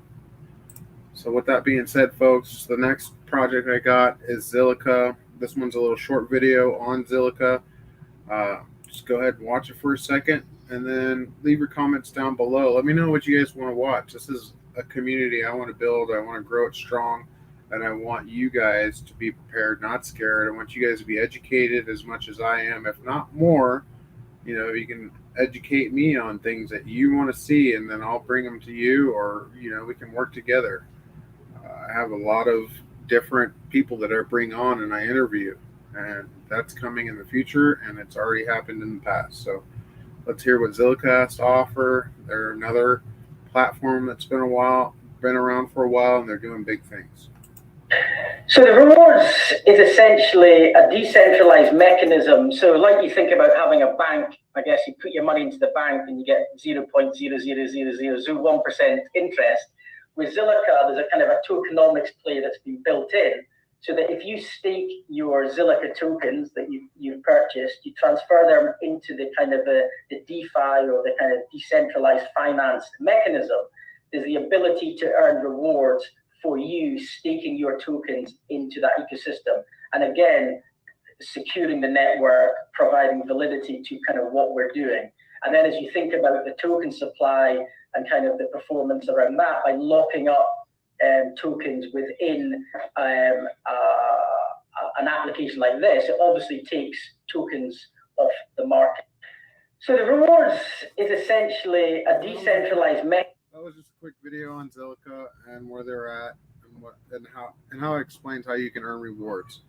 So with that being said, folks, the next project I got is Zilliqa. This one's a little short video on Zilliqa. Just go ahead and watch it for a second, and then leave your comments down below. Let me know what you guys want to watch. This is a community I want to build. I want to grow it strong, and I want you guys to be prepared, not scared. I want you guys to be educated as much as I am, if not more. You can educate me on things that you want to see, and then I'll bring them to you, or we can work together. I have a lot of different people that I bring on and I interview, and that's coming in the future, and it's already happened in the past. So let's hear what Zilliqa has to offer. They're another platform that's been around for a while, and they're doing big things. So the rewards is essentially a decentralized mechanism. So like you think about having a bank, I guess you put your money into the bank and you get 0.0000001% interest. With Zilliqa, there's a kind of a tokenomics play that's been built in, so that if you stake your Zilliqa tokens that you've purchased, you transfer them into the kind of the DeFi, or the kind of decentralized finance mechanism. There's the ability to earn rewards for you staking your tokens into that ecosystem. And again, securing the network, providing validity to kind of what we're doing. And then as you think about the token supply and kind of the performance around that, by locking up tokens within an application like this, it obviously takes tokens off the market. So the rewards is essentially a decentralized mechanism. That was just a quick video on Zilliqa and where they're at, and how it explains how you can earn rewards.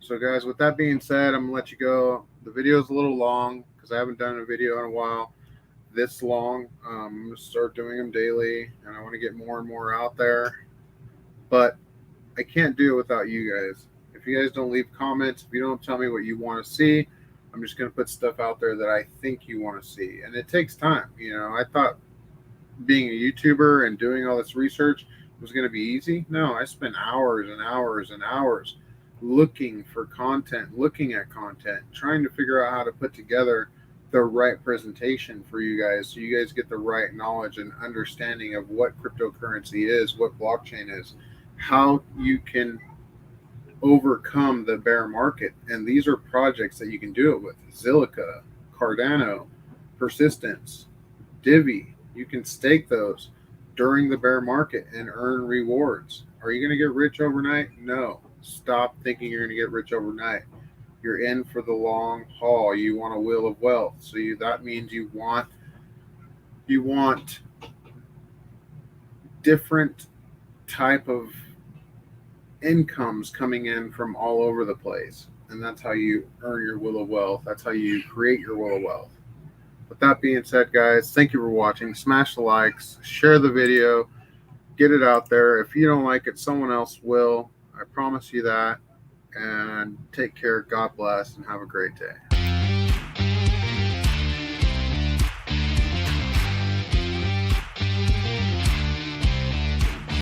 So guys, with that being said, I'm gonna let you go. The video is a little long because I haven't done a video in a while this long. I'm gonna start doing them daily, and I want to get more and more out there, but I can't do it without you guys. If you guys don't leave comments, if you don't tell me what you want to see, I'm just gonna put stuff out there that I think you want to see, and it takes time. I thought being a YouTuber and doing all this research was going to be easy. No, I spent hours and hours and hours looking for content, looking at content, trying to figure out how to put together the right presentation for you guys, so you guys get the right knowledge and understanding of what cryptocurrency is, what blockchain is, how you can overcome the bear market. And these are projects that you can do it with. Zilliqa, Cardano, Persistence, Divi. You can stake those during the bear market and earn rewards. Are you going to get rich overnight? No. Stop thinking you're going to get rich overnight. You're in for the long haul. You want a wheel of wealth. So that means you want different type of incomes coming in from all over the place. and that's how you earn your will of wealth. That's how you create your will of wealth. With that being said, guys, thank you for watching. Smash the likes, share the video, get it out there. If you don't like it, someone else will. I promise you that. And take care. God bless, and have a great day.